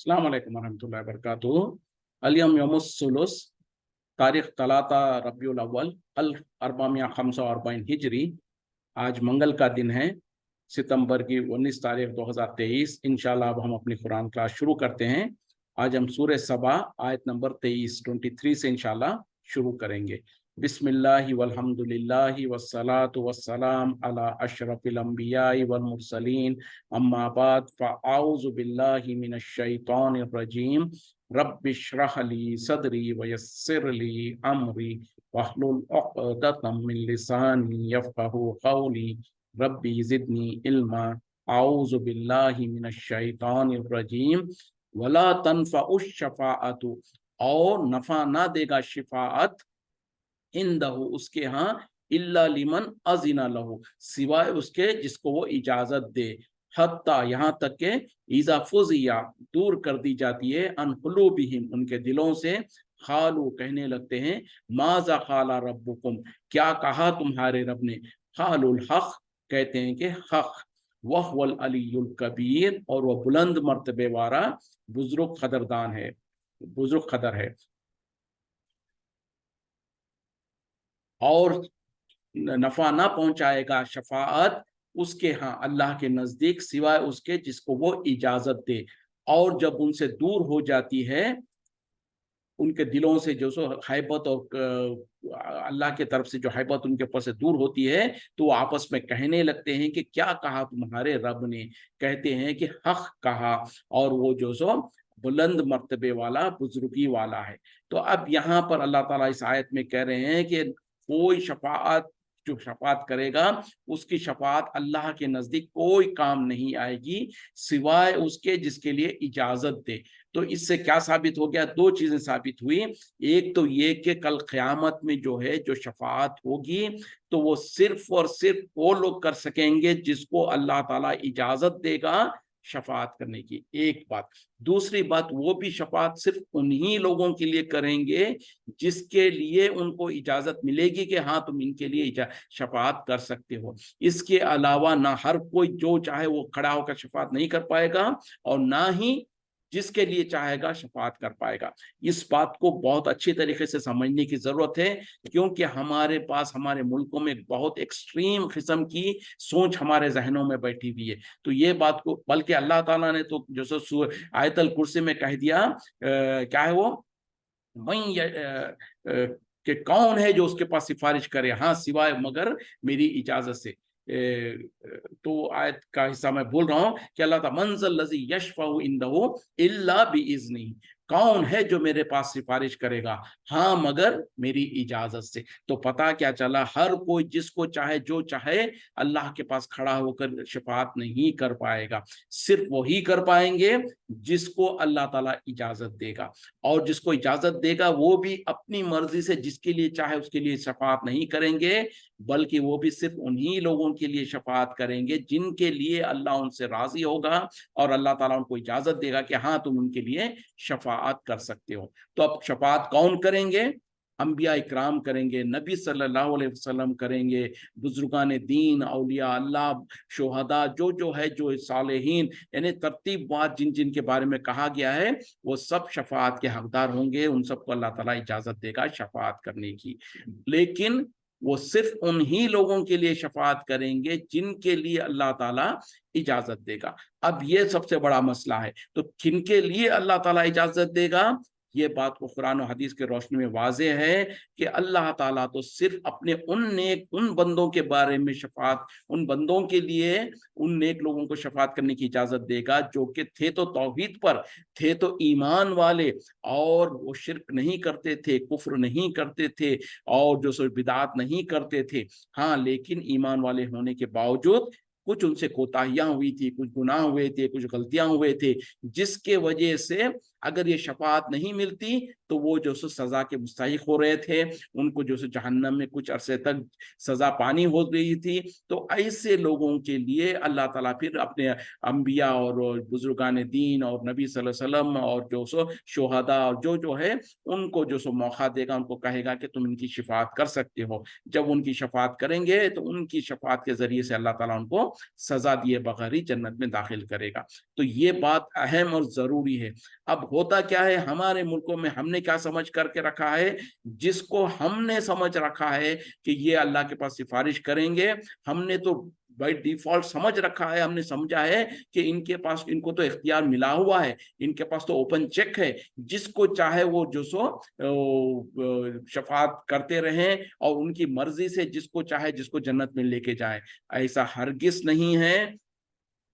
अस्सलाम वालेकुम वरहमतुल्लाहि वबरकातुहू। अल-यौम यौमुस-सुलूस, तारीख तलाता रबीउल अव्वल अल 1445 हिजरी। आज मंगल का दिन है, सितंबर की 19 तारीख 2023। इंशाल्लाह अब हम अपनी कुरान क्लास शुरू करते हैं। आज हम सूरह सबा आयत नंबर 23 से इंशाल्लाह शुरू करेंगे। बिस्मिल्लाहि वल्हम्दुलिल्लाहि वस्सलातु वस्सलाम अला अशरफिल अंबियाई वल मुरसलीन, अम्मा बाद फ़अऊज़ु बिल्लाहि मिनश शैतानिर रजीम। रब्बिश्रह ली सदरी वयस्सिर ली अमरी वहलुल उक़दतम मिन लिसानी यफ़क़हू क़ौली रब्बी ज़िदनी इल्मा। अऊज़ु बिल्लाहि मिनश शैतानिर रजीम। वला तनफ़उश शफ़ाअतु, और नफ़ा ना देगा शिफ़ाअत, इंदहु उसके यहाँ, इल्ला लिमन अज़िना लहू, सिवाय उसके जिसको वो इजाजत दे। हत्ता यहाँ तक के इज़ा फ़ुज़िया दूर कर दी जाती है, अन क़ुलूबिहिम उनके दिलों से, खालू कहने लगते हैं, माज़ा क़ाला रब्बुकुम क्या कहा तुम्हारे रब ने, क़ालुल हक़ कहते हैं कि हक़, वहुवल अलियुल कबीर और वह बुलंद मर्तबे वाला बुजुर्ग कदरदान है, बुजुर्ग कदर है। और नफा ना पहुंचाएगा शफाअत उसके यहाँ अल्लाह के नजदीक, सिवाय उसके जिसको वो इजाजत दे। और जब उनसे दूर हो जाती है, उनके दिलों से जो सो हैबत और अल्लाह के तरफ से जो हैबत उनके ऊपर से दूर होती है, तो वो आपस में कहने लगते हैं कि क्या कहा तुम्हारे रब ने, कहते हैं कि हक कहा, और वो जो सो बुलंद मर्तबे वाला बुजुर्गी वाला है। तो अब यहाँ पर अल्लाह ताला इस आयत में कह रहे हैं कि कोई शफाअत जो शफाअत करेगा, उसकी शफाअत अल्लाह के नजदीक कोई काम नहीं आएगी, सिवाय उसके जिसके लिए इजाजत दे। तो इससे क्या साबित हो गया? दो चीजें साबित हुई। एक तो ये कि कल क़यामत में जो है जो शफाअत होगी, तो वो सिर्फ और सिर्फ वो लोग कर सकेंगे जिसको अल्लाह ताला इजाजत देगा शफाअत करने की, एक बात। दूसरी बात, वो भी शफाअत सिर्फ उन्हीं लोगों के लिए करेंगे जिसके लिए उनको इजाजत मिलेगी कि हाँ तुम इनके लिए शफाअत कर सकते हो। इसके अलावा ना हर कोई जो चाहे वो खड़ा होकर शफाअत नहीं कर पाएगा, और ना ही जिसके लिए चाहेगा शफाअत कर पाएगा। इस बात को बहुत अच्छी तरीके से समझने की जरूरत है, क्योंकि हमारे पास हमारे मुल्कों में बहुत एक्सट्रीम किस्म की सोच हमारे जहनों में बैठी हुई है। तो ये बात को, बल्कि अल्लाह ताला ने तो जो सो आयतल कुर्सी में कह दिया, क्या है वो, कि कौन है जो उसके पास सिफारिश करे, हाँ सिवाय मगर मेरी इजाजत से। तो आयत का हिस्सा मैं बोल रहा हूं कि अल्लाह ताला मंज़ल लज़ी यशफ़उ इंदहु इल्ला बिइज़्निही, कौन है जो मेरे पास सिफारिश करेगा, हाँ मगर मेरी इजाजत से। तो पता क्या चला, हर कोई जिसको चाहे जो चाहे अल्लाह के पास खड़ा होकर शफाअत नहीं कर पाएगा, सिर्फ वही कर पाएंगे जिसको अल्लाह ताला इजाजत देगा। और जिसको इजाजत देगा वो भी अपनी मर्जी से जिसके लिए चाहे उसके लिए शफाअत नहीं करेंगे, बल्कि वो भी सिर्फ उन्हीं लोगों के लिए शफाअत करेंगे जिनके लिए अल्लाह उनसे राजी होगा, और अल्लाह ताला उनको इजाजत देगा कि हाँ तुम उनके लिए शफाअत कर सकते हो। तो अब शफाअत कौन करेंगे? अंबिया इकराम करेंगे, नबी सल्लल्लाहु अलैहि वसल्लम करेंगे, बुजुर्गान दीन, औलिया अल्लाह, शोहदा, जो जो है, जो सालेहीन, यानी तरतीबवार जिन जिन के बारे में कहा गया है, वो सब शफाअत के हकदार होंगे। उन सबको अल्लाह ताला इजाजत देगा शफाअत करने की। लेकिन वो सिर्फ उन्हीं लोगों के लिए शफाअत करेंगे जिनके लिए अल्लाह ताला इजाजत देगा। अब ये सबसे बड़ा मसला है, तो किनके लिए अल्लाह ताला इजाजत देगा? ये बात को कुरान और हदीस के रोशनी में वाज़ेह है कि अल्लाह ताला तो सिर्फ अपने उन बंदों के बारे में शफाअत, उन बंदों के लिए, उन नेक लोगों को शफाअत करने की इजाजत देगा जो कि थे तो तौहीद पर, थे तो ईमान वाले, और वो शिर्क नहीं करते थे, कुफ्र नहीं करते थे, और जो सो बिदात नहीं करते थे। हाँ, लेकिन ईमान वाले होने के बावजूद कुछ उनसे कोताहियां हुई थी, कुछ गुनाह हुए थे, कुछ गलतियां हुए थे, जिसके वजह से अगर ये शफाअत नहीं मिलती تو वो जो सो सजा के मुस्तहिक हो रहे थे, उनको जो सो जहन्नम में कुछ अरसे तक सजा पानी हो रही थी। तो ऐसे लोगों के लिए अल्लाह ताला फिर अपने अंबिया और बुजुर्गान दीन और नबी सल्लल्लाहु अलैहि वसल्लम और जो सो शोहदा और जो है उनको जो सो मौका देगा, उनको कहेगा कि तुम इनकी शिफात कर सकते हो। जब उनकी शफात करेंगे तो उनकी शफात के जरिए से अल्लाह ताला उनको सजा दिए बगैर ही जन्नत में दाखिल करेगा। तो ये बात अहम और जरूरी है। अब होता क्या है, हमारे मुल्कों में हमने क्या समझ करके रखा है, जिसको हमने समझ रखा है कि ये अल्लाह के पास सिफारिश करेंगे, हमने तो बाई डिफॉल्ट समझ रखा है, हमने समझा है कि इनके पास, इनको तो इख्तियार मिला हुआ है, इनके पास तो ओपन चेक है, जिसको चाहे वो जो सो शफात करते रहें और उनकी मर्जी से जिसको चाहे जिसको जन्नत में लेके जाए। ऐसा हरगिज नहीं है,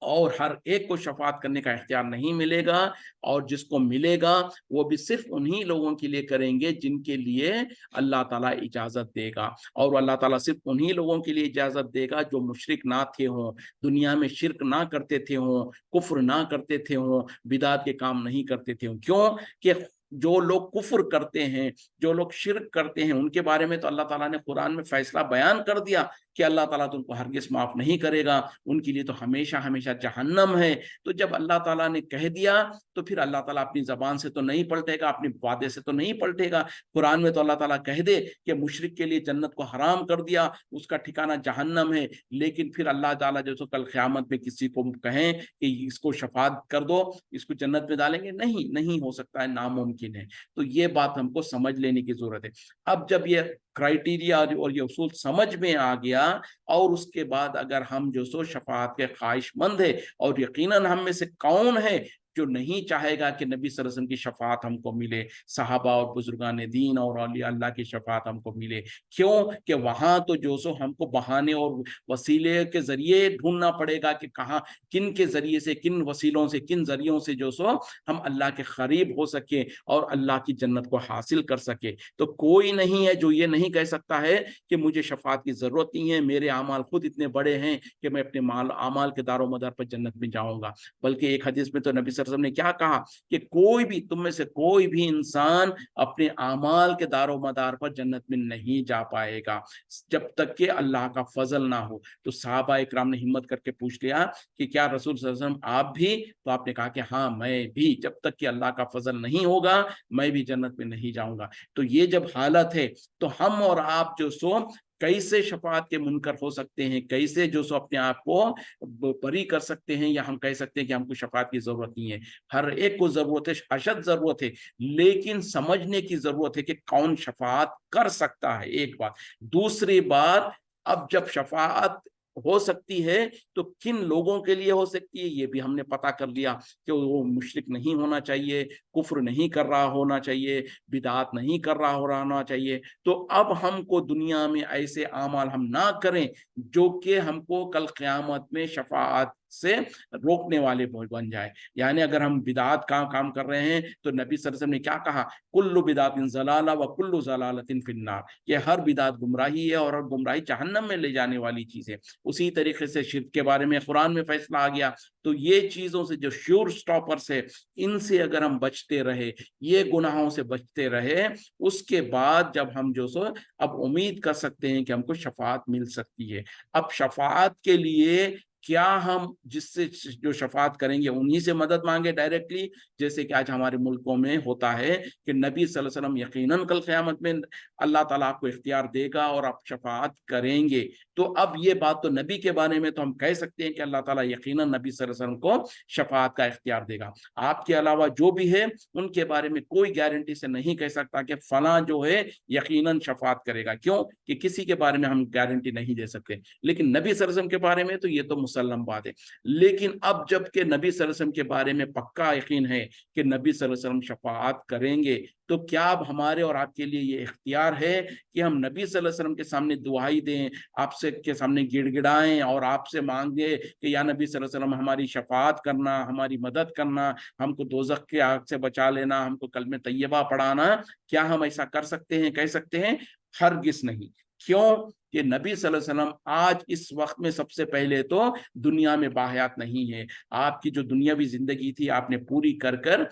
और हर एक को शफात करने का इख्तियार नहीं मिलेगा, और जिसको मिलेगा वो भी सिर्फ उन्हीं लोगों के लिए करेंगे जिनके लिए अल्लाह ताला इजाजत देगा। और अल्लाह ताला सिर्फ उन्हीं लोगों के लिए इजाजत देगा जो मुशरिक ना थे हों, दुनिया में शिरक ना करते थे हों, कुफ्र ना करते थे हों, बिदात के काम नहीं करते थे हों। क्यों कि जो लोग कुफ्र करते हैं, जो लोग शिरक करते हैं, उनके बारे में तो अल्लाह ताला ने कुरान में फैसला बयान कर दिया कि अल्लाह ताला तो उनको हरगिज़ माफ नहीं करेगा, उनके लिए तो हमेशा हमेशा जहन्नम है। तो जब अल्लाह ताला ने कह दिया तो फिर अल्लाह ताला अपनी ज़बान से तो नहीं पलटेगा, अपनी वादे से तो नहीं पलटेगा। कुरान में तो अल्लाह ताला कह दे कि मुशरिक के लिए जन्नत को हराम कर दिया, उसका ठिकाना जहन्नम है, लेकिन फिर अल्लाह ताला जो सो कल क़यामत में किसी को कहें कि इसको शफात कर दो, इसको जन्नत में डालेंगे, नहीं, नहीं हो सकता है, नामुमकिन है। तो ये बात हमको समझ लेने की ज़रूरत है। अब जब ये क्राइटेरिया और ये उसूल समझ में आ गया, और उसके बाद अगर हम जो सो शफाअत के ख्वाहिशमंद है, और यकीनन हम में से कौन है जो नहीं चाहेगा कि नबी सल्लल्लाहु अलैहि वसल्लम की शफाअत हमको मिले, सहाबा और बुजुर्गान दीन और औलिया अल्लाह की शफाअत हमको मिले। क्यों कि वहां तो जो सो हमको बहाने और वसीले के जरिए ढूंढना पड़ेगा कि कहाँ, किन के जरिए से, किन वसीलों से, किन जरियों से जो सो हम अल्लाह के करीब हो सके और अल्लाह की जन्नत को हासिल कर सके। तो कोई नहीं है जो ये नहीं कह सकता है कि मुझे शफाअत की जरूरत नहीं है, मेरे अमाल खुद इतने बड़े हैं कि मैं अपने अमाल के दारो मदार पर जन्नत में जाऊंगा। बल्कि एक हदीस में तो नबी सल्लल्लाहु अलैहि वसल्लम ने क्या कहा कि कोई भी, तुम में से कोई भी इंसान अपने अमाल के दारो मदार पर जन्नत में नहीं जा पाएगा जब तक कि अल्लाह का फजल ना हो। तो सहाबा इकराम ने हिम्मत करके पूछ लिया कि क्या रसूल सल्लल्लाहु अलैहि वसल्लम आप भी? तो आपने कहा कि हाँ मैं भी, जब तक कि अल्लाह का फजल नहीं होगा मैं भी जन्नत में नहीं जाऊंगा। तो ये जब हालत है, तो हम और आप जो सो कैसे शफाअत के मुनकर हो सकते हैं, कैसे जो सो अपने आप को बरी कर सकते हैं, या हम कह सकते हैं कि हमको शफाअत की जरूरत नहीं है। हर एक को जरूरत है, अशद जरूरत है, लेकिन समझने की जरूरत है कि कौन शफाअत कर सकता है, एक बात। दूसरी बात, अब जब शफाअत हो सकती है तो किन लोगों के लिए हो सकती है, ये भी हमने पता कर लिया कि वो मुशरिक नहीं होना चाहिए, कुफ्र नहीं कर रहा होना चाहिए, बिदात नहीं कर रहा होना चाहिए। तो अब हमको दुनिया में ऐसे अमाल हम ना करें जो कि हमको कल क़यामत में शफाअत से रोकने वाले बन जाए। यानी अगर हम बिदात का काम कर रहे हैं तो नबी सल्लल्लाहु अलैहि वसल्लम ने क्या कहा, कुल्लु बिदातिन ज़लाला व कुल्लु ज़लालतिन फिन्नार, ये हर बिदात गुमराही है और हर गुमराही जहन्नम में ले जाने वाली चीज है। उसी तरीके से शिर्क के बारे में कुरान में फैसला आ गया। तो ये चीजों से जो श्योर स्टॉपर्स है, इनसे अगर हम बचते रहे, ये गुनाहों से बचते रहे, उसके बाद जब हम जो सो अब उम्मीद कर सकते हैं कि हमको शफाअत मिल सकती है। अब शफाअत के लिए क्या हम जिससे जो शफाअत करेंगे उन्हीं से मदद मांगे डायरेक्टली, जैसे कि आज हमारे मुल्कों में होता है कि नबी सल्लल्लाहु अलैहि वसल्लम यकीनन कल क़यामत में अल्लाह ताला आपको इख्तियार देगा और आप शफाअत करेंगे। तो अब ये बात तो नबी के बारे में तो हम कह सकते हैं कि अल्लाह ताला यकीनन नबी सल्लल्लाहु अलैहि वसल्लम को शफाअत का इख्तियार देगा। आपके अलावा जो भी है उनके बारे में कोई गारंटी से नहीं कह सकता कि फला जो है यकीनन शफाअत करेगा। क्यों कि किसी के बारे में हम गारंटी नहीं दे सकते, लेकिन नबी सल्लल्लाहु अलैहि वसल्लम के बारे में तो ये तो मुसल्लम बात है। लेकिन अब जबकि नबी सल्लल्लाहु अलैहि वसल्लम के बारे में पक्का यकीन है कि नबी सल्लल्लाहु अलैहि वसल्लम शफाअत करेंगे, तो क्या अब हमारे और आपके लिए ये इख्तियार है कि हम नबी सल्लल्लाहु अलैहि वसल्लम के सामने दुआई दें, आपसे के सामने गिड़गिड़ाएं और आपसे मांगे कि या नबी सल्लल्लाहु अलैहि वसल्लम हमारी शफाअत करना, हमारी मदद करना, हमको दोज़ख के आग से बचा लेना, हमको कलमे तैयबा पढ़ाना? क्या हम ऐसा कर सकते हैं, कह सकते हैं? हरगिज़ नहीं। کیوں کہ نبی صلی اللہ علیہ وسلم آج اس وقت میں سب سے پہلے تو دنیا میں باحیات نہیں ہے. آپ کی جو دنیاوی زندگی تھی آپ نے پوری کر کر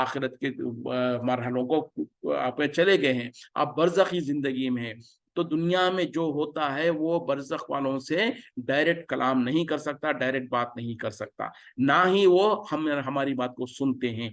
آخرت کے مرحلوں کو آپ چلے گئے ہیں. آپ برزخی زندگی میں ہیں. تو دنیا میں جو ہوتا ہے وہ برزخ والوں سے ڈائریکٹ کلام نہیں کر سکتا, ڈائریکٹ بات نہیں کر سکتا, نہ ہی وہ ہماری بات کو سنتے ہیں.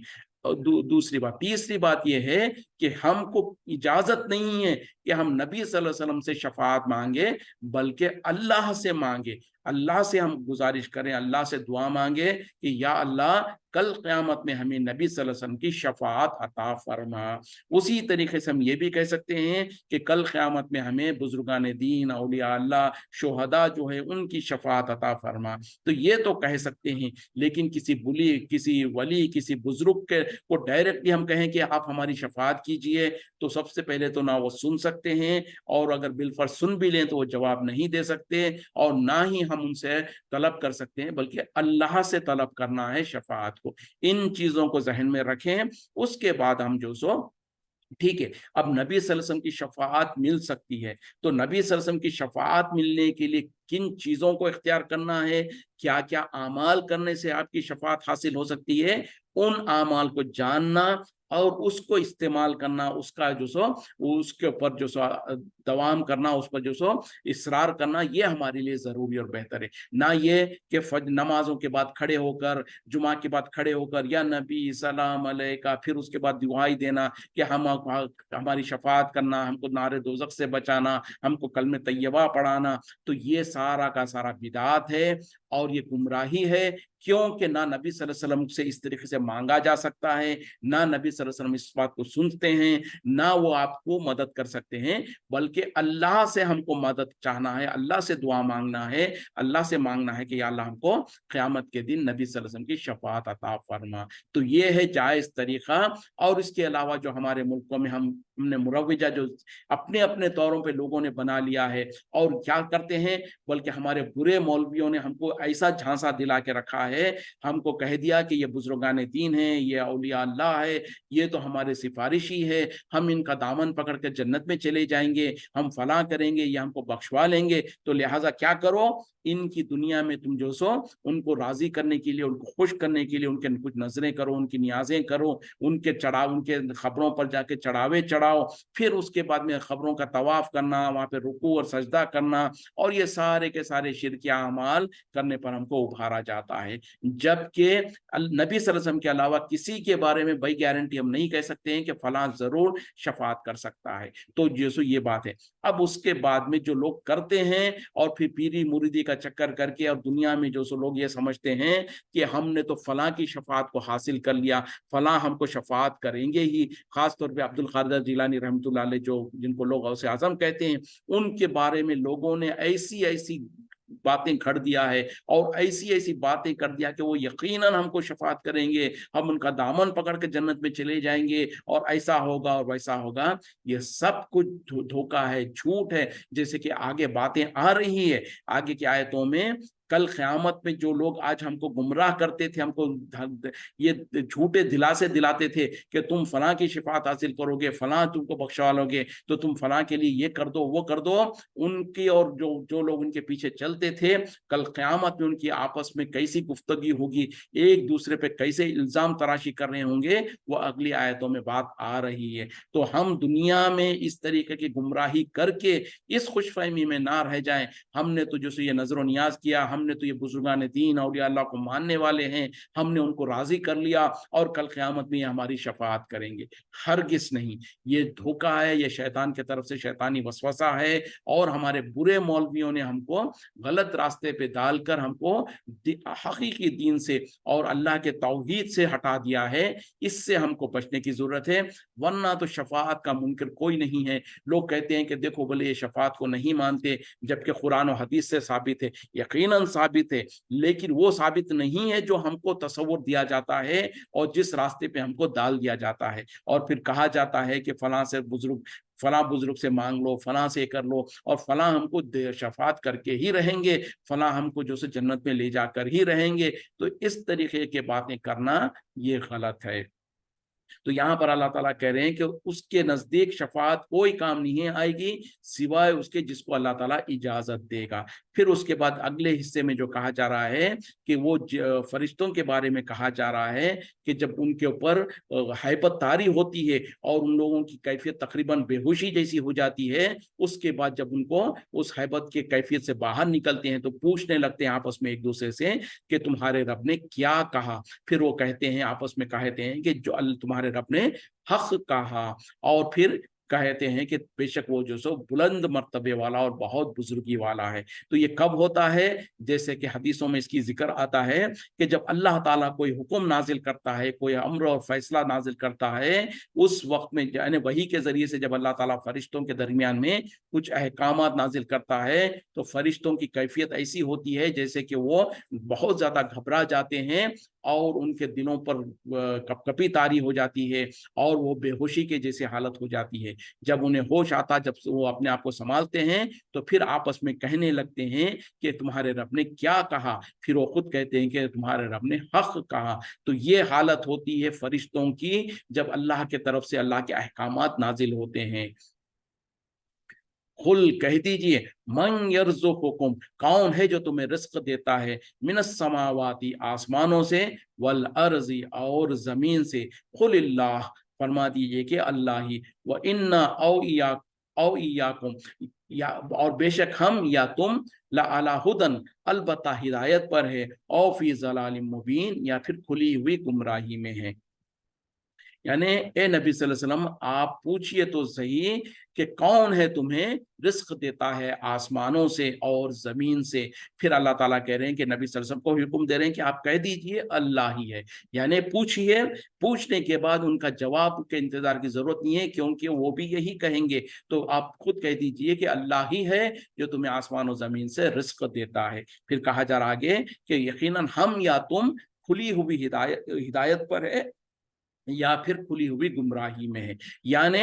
دوسری بات, تیسری بات یہ ہے کہ ہم کو اجازت نہیں ہے کہ ہم نبی صلی اللہ علیہ وسلم سے شفاعت مانگے, بلکہ اللہ سے مانگے. اللہ سے ہم گزارش کریں, اللہ سے دعا مانگے کہ یا اللہ کل قیامت میں ہمیں نبی صلی اللہ علیہ وسلم کی شفاعت عطا فرما. اسی طریقے سے ہم یہ بھی کہہ سکتے ہیں کہ کل قیامت میں ہمیں بزرگان دین, اولیاء اللہ, شہداء جو ہے ان کی شفاعت عطا فرما. تو یہ تو کہہ سکتے ہیں, لیکن کسی ولی, کسی بزرگ کو ڈائریکٹلی ہم کہیں کہ آپ ہماری شفاعت کیجئے, تو سب سے پہلے تو نہ وہ سن سکتے ہیں, اور اگر بالفرض سن بھی لیں تو وہ جواب نہیں دے سکتے, اور نہ ہی ہم ان سے طلب کر سکتے ہیں, بلکہ اللہ سے طلب کرنا ہے شفاعت کو. ان چیزوں کو ذہن میں رکھیں. اس کے بعد ہم جو سو ٹھیک ہے, اب نبی صلی اللہ علیہ وسلم کی شفاعت مل سکتی ہے, تو نبی صلی اللہ علیہ وسلم کی شفاعت ملنے کے لیے کن چیزوں کو اختیار کرنا ہے, کیا کیا اعمال کرنے سے آپ کی شفاعت حاصل ہو سکتی ہے, ان اعمال کو جاننا اور اس کو استعمال کرنا, اس کا جو سو اس کے اوپر جو سو دوام کرنا, اس پر جو سو اصرار کرنا, یہ ہمارے لیے ضروری اور بہتر ہے. نہ یہ کہ نمازوں کے بعد کھڑے ہو کر, جمعہ کے بعد کھڑے ہو کر یا نبی سلام علیکہ, پھر اس کے بعد دعائی دینا کہ ہماری شفاعت کرنا, ہم کو نار دوزخ سے بچانا, ہم کو کلمہ طیبہ پڑھانا. تو یہ سارا کا سارا بدعت ہے اور یہ گمراہی ہے, کیونکہ نہ نبی صلی اللہ علیہ وسلم سے اس طریقے سے مانگا جا سکتا ہے, نہ نبی صلی اللہ علیہ وسلم اس بات کو سنتے ہیں, نہ وہ آپ کو مدد کر سکتے ہیں, بلکہ اللہ سے ہم کو مدد چاہنا ہے, اللہ سے دعا مانگنا ہے, اللہ سے مانگنا ہے کہ یا اللہ ہم کو قیامت کے دن نبی صلی اللہ علیہ وسلم کی شفاعت عطا فرما. تو یہ ہے جائز طریقہ. اور اس کے علاوہ جو ہمارے ملکوں میں ہم نے مروجہ جو اپنے اپنے طوروں پہ لوگوں نے بنا لیا ہے, اور کیا کرتے ہیں, بلکہ ہمارے برے مولویوں نے ہم کو ایسا جھانسا دلا کے رکھا ہے, ہم کو کہہ دیا کہ یہ بزرگان دین ہیں, یہ اولیاء اللہ ہے, یہ تو ہمارے سفارشی ہے, ہم ان کا دامن پکڑ کے جنت میں چلے جائیں گے, ہم فلاں کریں گے, یہ ہم کو بخشوا لیں گے. تو لہٰذا کیا کرو, ان کی دنیا میں تم جو سو ان کو راضی کرنے کے لیے, ان کو خوش کرنے کے لیے ان کے کچھ نظریں کرو, ان کی نیازیں کرو, ان کے خبروں پر جا کے چڑھاوے چڑھاؤ, پھر اس کے بعد میں خبروں کا طواف کرنا, وہاں پہ رکوع اور سجدہ کرنا, اور یہ سارے کے سارے شرکیہ اعمال کرنے پر ہم کو ابھارا جاتا ہے. جبکہ نبی صلی اللہ علیہ وسلم کے علاوہ کسی کے بارے میں بھائی گارنٹی ہم نہیں کہہ سکتے ہیں کہ فلاں ضرور شفاعت کر سکتا ہے. تو جیسو یہ بات ہے. اب اس کے بعد میں جو لوگ کرتے ہیں اور پھر پیری مریدی کا چکر کر کے, اور دنیا میں جو سو لوگ یہ سمجھتے ہیں کہ ہم نے تو فلاں کی شفاعت کو حاصل کر لیا, فلاں ہم کو شفاعت کریں گے ہی. خاص طور پہ عبد القادر جیلانی رحمۃ اللہ علیہ, جو جن کو لوگ غوث اعظم کہتے ہیں, ان کے بارے میں لوگوں نے ایسی باتیں کھڑ دیا ہے, اور ایسی باتیں کر دیا کہ وہ یقیناً ہم کو شفاعت کریں گے, ہم ان کا دامن پکڑ کے جنت میں چلے جائیں گے, اور ایسا ہوگا اور ویسا ہوگا. یہ سب کچھ دھوکہ ہے, جھوٹ ہے. جیسے کہ آگے باتیں آ رہی ہے آگے کی آیتوں میں, کل قیامت میں جو لوگ آج ہم کو گمراہ کرتے تھے, ہم کو یہ جھوٹے دلاسے دلاتے تھے کہ تم فلاں کی شفاعت حاصل کرو گے, فلاں تم کو بخشوا لو گے, تو تم فلاں کے لیے یہ کر دو وہ کر دو, ان کی اور جو لوگ ان کے پیچھے چلتے تھے, کل قیامت میں ان کی آپس میں کیسی گفتگی ہوگی, ایک دوسرے پہ کیسے الزام تراشی کر رہے ہوں گے, وہ اگلی آیتوں میں بات آ رہی ہے. تو ہم دنیا میں اس طریقے کی گمراہی کر کے اس خوش فہمی میں نہ رہ جائیں, ہم نے تو جو یہ نظر و نیاز کیا, ہم نے تو یہ بزرگان دین اولیاء اللہ کو ماننے والے ہیں, ہم نے ان کو راضی کر لیا, اور کل قیامت میں یہ ہماری شفاعت کریں گے. ہرگز نہیں. یہ دھوکہ ہے, یہ شیطان کی طرف سے شیطانی وسوسہ ہے, اور ہمارے برے مولویوں نے ہم کو غلط راستے پہ ڈال کر ہم کو حقیقی دین سے اور اللہ کے توحید سے ہٹا دیا ہے. اس سے ہم کو بچنے کی ضرورت ہے, ورنہ تو شفاعت کا منکر کوئی نہیں ہے. لوگ کہتے ہیں کہ دیکھو بھلے یہ شفاعت کو نہیں مانتے, جبکہ قرآن و حدیث سے ثابت ہے. یقیناً ثابت ہے, لیکن وہ ثابت نہیں ہے جو ہم کو تصور دیا جاتا ہے اور جس راستے پہ ہم کو ڈال دیا جاتا ہے, اور پھر کہا جاتا ہے کہ فلاں بزرگ سے مانگ لو, فلاں سے کر لو, اور فلاں ہم کو شفاعت کر کے ہی رہیں گے, فلاں ہم کو جو سے جنت میں لے جا کر ہی رہیں گے. تو اس طریقے کے باتیں کرنا یہ غلط ہے. तो यहाँ पर अल्लाह ताला कह रहे हैं कि उसके नजदीक शफाअत कोई काम नहीं आएगी सिवाय उसके जिसको अल्लाह ताला इजाजत देगा। फिर उसके बाद अगले हिस्से में जो कहा जा रहा है कि वो फरिश्तों के बारे में कहा जा रहा है कि जब उनके ऊपर हैबत तारी होती है और उन लोगों की कैफियत तकरीबन बेहोशी जैसी हो जाती है, उसके बाद जब उनको उस हैबत के कैफियत से बाहर निकलते हैं तो पूछने लगते हैं आपस में एक दूसरे से कि तुम्हारे रब ने क्या कहा। फिर वो कहते हैं, आपस में कहते हैं कि जो तुम्हारे रब ने हक कहा, और फिर कहते हैं कि बेशक वो जो सो बुलंद मर्तबे वाला और बहुत बुजुर्गी वाला है। तो ये कब होता है? जैसे कि हदीसों में इसकी जिक्र आता है कि जब अल्लाह ताला कोई हुक्म नाजिल करता है, कोई अम्र और फैसला नाजिल करता है, उस वक्त में यानी वही के जरिए से जब अल्लाह ताला फरिश्तों के दरमियान में कुछ अहकामात नाजिल करता है तो फरिश्तों की कैफियत ऐसी होती है जैसे कि वो बहुत ज्यादा घबरा जाते हैं और उनके दिलों पर कपकपी तारी हो जाती है और वो बेहोशी के जैसे हालत हो जाती है। जब उन्हें होश आता, जब वो अपने आप को संभालते हैं तो फिर आपस में कहने लगते हैं कि तुम्हारे रब ने क्या कहा। फिर वो खुद कहते हैं कि तुम्हारे रब ने हक कहा। तो ये हालत होती है फरिश्तों की जब अल्लाह के तरफ से अल्लाह के अहकामात नाजिल होते हैं। कुल कह दीजिए, मन यर्जुकुकुम, कौन है जो तुम्हें रिस्क देता है, मिनस समावाती, आसमानों से, वल अर्जी, और जमीन से। कुलिल्लाह, फरमा दीजिए कि अल्लाह ही, व इन्ना औ इयाकुम, या और बेशक हम या तुम, ला अला हुदन, अलबत्ता हिदायत पर है, औ फी ज़लालिम मुबीन, या फिर खुली हुई गुमराही में है। यानी ए नबी सल्लल्लाहु अलैहि वसल्लम, आप पूछिए तो सही कि कौन है तुम्हें रिस्क देता है आसमानों से और जमीन से। फिर अल्लाह ताला कह रहे हैं कि नबी सल्लल्लाहु अलैहि वसल्लम को हुक्म दे रहे हैं कि आप कह दीजिए अल्लाह ही है। यानी पूछिए, पूछने के बाद उनका जवाब के इंतजार की जरूरत नहीं है क्योंकि वो भी यही कहेंगे। तो आप खुद कह दीजिए कि अल्लाह ही है जो तुम्हें आसमान और जमीन से रिस्क देता है। फिर कहा जा रहा आगे कि यकीनन हम या तुम खुली हुई हिदायत पर है या फिर खुली हुई गुमराही में है। यानी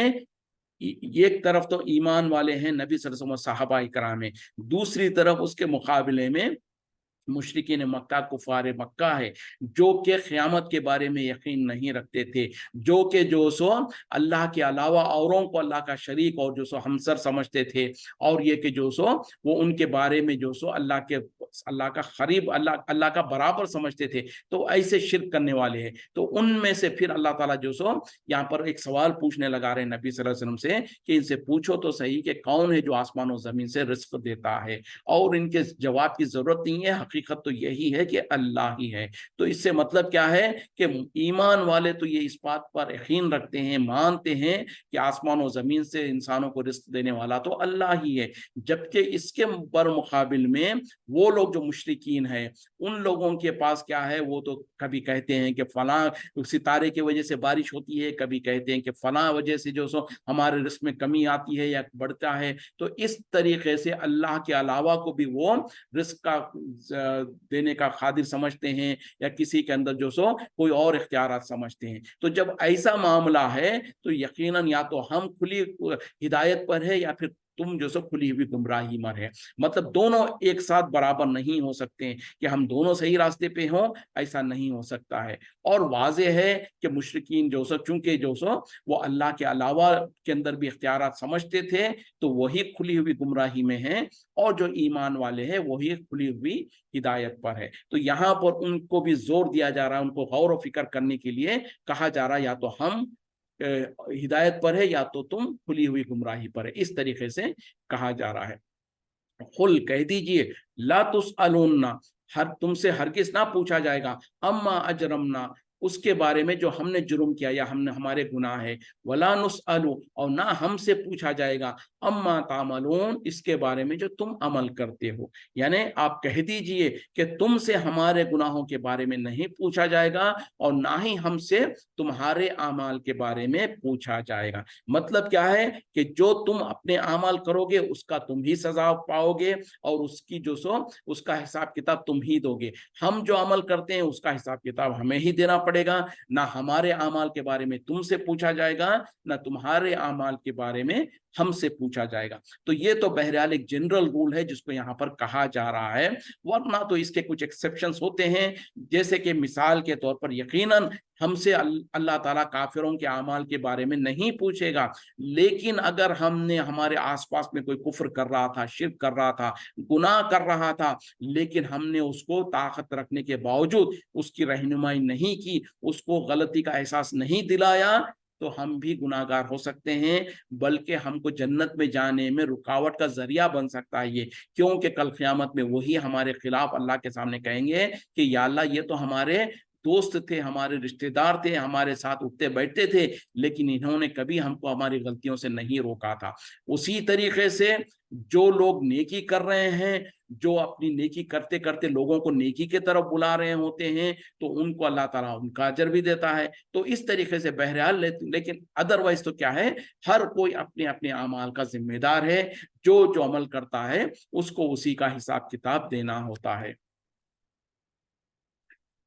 एक तरफ तो ईमान वाले हैं नबी सल्लल्लाहु अलैहि वसल्लम सहाबा इकराम में, दूसरी तरफ उसके मुकाबले में मुशरिकीन मक्का, कुफार मक्का है जो कि क़यामत के बारे में यकीन नहीं रखते थे, जो कि जो सो अल्लाह के अलावा औरों को अल्लाह का शरीक और जो सो हमसर समझते थे, और ये कि जो सो वो उनके बारे में जो सो अल्लाह का करीब, अल्लाह का बराबर समझते थे। तो ऐसे शिर्क करने वाले हैं। तो उनमें से फिर अल्लाह ताला जो सो यहाँ पर एक सवाल पूछने लगा रहे हैं नबी सल्लल्लाहु अलैहि वसल्लम से कि इनसे पूछो तो सही कि कौन है जो आसमान और जमीन से रिस्क देता है, और इनके जवाब की जरूरत नहीं है, हकीकत तो यही है कि अल्लाह ही है। तो इससे मतलब क्या है कि ईमान वाले तो ये इस बात पर यकीन रखते हैं, मानते हैं कि आसमान और जमीन से इंसानों को रिस्क देने वाला तो अल्लाह ही है। जबकि इसके बर मुकाबिल में वो लोग जो मुशरिकीन हैं, उन लोगों के पास क्या है, वो तो कभी कहते हैं कि फलां सितारे की वजह से बारिश होती है, कभी कहते हैं कि फलां वजह से जो सो हमारे रिस्क में कमी आती है या बढ़ता है। तो इस तरीके से अल्लाह के अलावा को भी वो रिस्क का देने का कादिर समझते हैं या किसी के अंदर जो सो कोई और इख्तियारात समझते हैं। तो जब ऐसा मामला है तो यकीनन या तो हम खुली हिदायत पर है या फिर तुम जो सो खुली हुई गुमराही में है। मतलब दोनों एक साथ बराबर नहीं हो सकते हैं कि हम दोनों सही रास्ते पे हों, ऐसा नहीं हो सकता है। और वाज़ेह है कि मुशरिकीन जो सो चूंकि जो सो वो अल्लाह के अलावा के अंदर भी इख्तियारात समझते थे, तो वही खुली हुई गुमराही में है, और जो ईमान वाले हैं वही खुली हुई हिदायत पर है। तो यहाँ पर उनको भी जोर दिया जा रहा है, उनको गौर व फिक्र करने के लिए कहा जा रहा है या तो हम हिदायत पर है या तो तुम खुली हुई गुमराही पर है। इस तरीके से कहा जा रहा है। कुल कह दीजिए, ला तुसअलुन्ना, हर तुमसे हरगिज ना पूछा जाएगा, अम्मा अजरमना, उसके बारे में जो हमने जुर्म किया या हमने हमारे गुनाह है, वला नुसअलु, और ना हमसे पूछा जाएगा, अम्मा तामलून, इसके बारे में जो तुम अमल करते हो। यानी आप कह दीजिए कि तुमसे हमारे गुनाहों के बारे में नहीं पूछा जाएगा और ना ही हमसे तुम्हारे आमाल के बारे में पूछा जाएगा। मतलब क्या है कि जो तुम अपने आमाल करोगे उसका तुम ही सजा पाओगे और उसकी जो सो उसका हिसाब किताब तुम ही दोगे। हम जो अमल करते हैं उसका हिसाब किताब हमें ही देना पड़ेगा। ना हमारे आमाल के बारे में तुमसे पूछा जाएगा, ना तुम्हारे आमाल के बारे में हमसे पूछा जाएगा। तो ये तो बहरहाल एक जनरल रूल है जिसको यहाँ पर कहा जा रहा है, वरना तो इसके कुछ एक्सेप्शंस होते हैं, जैसे कि मिसाल के तौर पर यकीनन हमसे अल्लाह ताला काफिरों के अमाल के बारे में नहीं पूछेगा, लेकिन अगर हमने हमारे आसपास में कोई कुफ्र कर रहा था, शिर्क कर रहा था, गुनाह कर रहा था, लेकिन हमने उसको ताकत रखने के बावजूद उसकी रहनुमाई नहीं की, उसको गलती का एहसास नहीं दिलाया, तो हम भी गुनाहगार हो सकते हैं, बल्कि हमको जन्नत में जाने में रुकावट का जरिया बन सकता है ये, क्योंकि कल क़यामत में वही हमारे खिलाफ अल्लाह के सामने कहेंगे कि या अल्लाह ये तो हमारे दोस्त थे, हमारे रिश्तेदार थे, हमारे साथ उठते बैठते थे, लेकिन इन्होंने कभी हमको हमारी गलतियों से नहीं रोका था। उसी तरीके से जो लोग नेकी कर रहे हैं, जो अपनी नेकी करते करते लोगों को नेकी की तरफ बुला रहे होते हैं, तो उनको अल्लाह ताला उनका अजर भी देता है। तो इस तरीके से बहरहाल, लेकिन अदरवाइज तो क्या है, हर कोई अपने अपने अमाल का जिम्मेदार है, जो जो अमल करता है उसको उसी का हिसाब किताब देना होता है।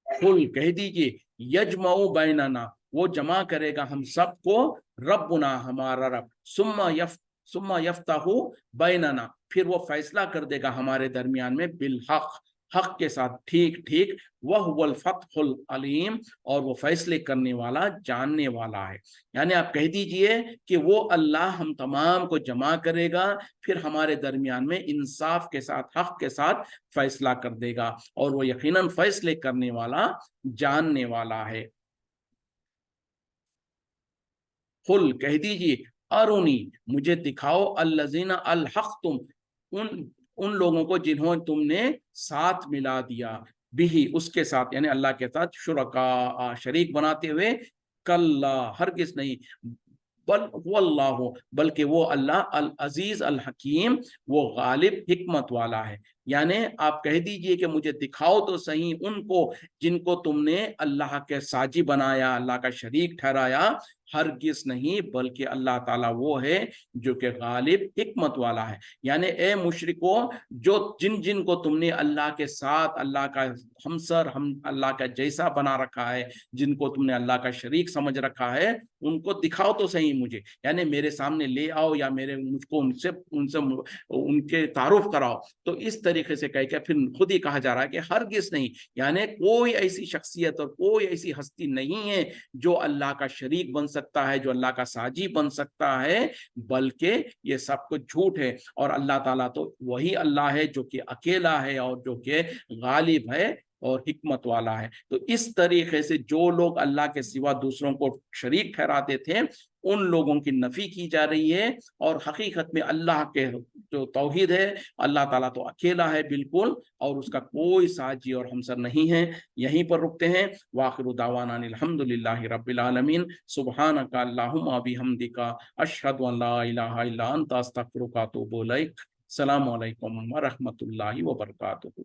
कुल कह दीजिए, यजमाऊ बैनना, वो जमा करेगा हम सबको, रब्बुना, हमारा रब, सुम्मा यफ्ताहु बैनना, फिर वो फैसला कर देगा हमारे दरमियान में, बिल हक, हक के साथ, ठीक ठीक, वह हुवल फतहुल अलीम, और वो फैसले करने वाला, जानने वाला है। यानी आप कह दीजिए कि वो अल्लाह हम तमाम को जमा करेगा, फिर हमारे दरमियान में इंसाफ के साथ, हक के साथ फैसला कर देगा, और वो यकीनन फैसले करने वाला, जानने वाला है। कुल कह दीजिए, अरुनी, मुझे दिखाओ, अल्लज़ीना अलहक़्तुम, उन उन लोगों को जिन्होंने तुमने साथ मिला दिया, बिही, उसके साथ, यानी अल्लाह के साथ, शुरका, शरीक बनाते हुए, कल्ला, हरगिज़ नहीं, बल वल्लाहु, बल्कि वो अल्लाह अल अजीज अल हकीम, वो गालिब हिकमत वाला है। यानी आप कह दीजिए कि मुझे दिखाओ तो सही उनको जिनको तुमने अल्लाह के साजी बनाया, अल्लाह का शरीक ठहराया, हरगिज नहीं, बल्कि अल्लाह ताला वो है जो कि गालिब हिकमत वाला है। यानी ए मुशरिको, जो जिन जिन को तुमने अल्लाह के साथ, अल्लाह का हमसर, हम अल्लाह का जैसा बना रखा है, जिनको तुमने अल्लाह का शरीक समझ रखा है, उनको दिखाओ तो सही मुझे, यानी मेरे सामने ले आओ, या मेरे मुझको उनसे उनसे उनके तारुफ कराओ। तो इस तरीके से कह के फिर खुद ही कहा जा रहा है कि हरगिज नहीं, यानी कोई ऐसी शख्सियत और कोई ऐसी हस्ती नहीं है जो अल्लाह का शरीक बन सकता है, जो अल्लाह का साजी बन सकता है, बल्कि ये सब कुछ झूठ है। और अल्लाह ताला तो वही अल्लाह है जो कि अकेला है, और जो कि गालिब है और हिकमत वाला है। तो इस तरीके से जो लोग अल्लाह के सिवा दूसरों को शरीक ठहराते थे, उन लोगों की नफी की जा रही है, और हकीकत में अल्लाह के जो तौहीद है, अल्लाह ताला तो अकेला है बिल्कुल, और उसका कोई साजी और हमसर नहीं है। यहीं पर रुकते हैं। वाखिरु दावाना अल्हम्दुलिल्लाहि रब्बिल आलमीन, सुब्हानका अल्लाहुम्मा बिहम्दिका, अशहदु अन ला इलाहा इल्ला अंता, अस्तगफिरुका व अतूबु इलैक। अस्सलामु अलैकुम व रहमतुल्लाहि व बरकातुहू।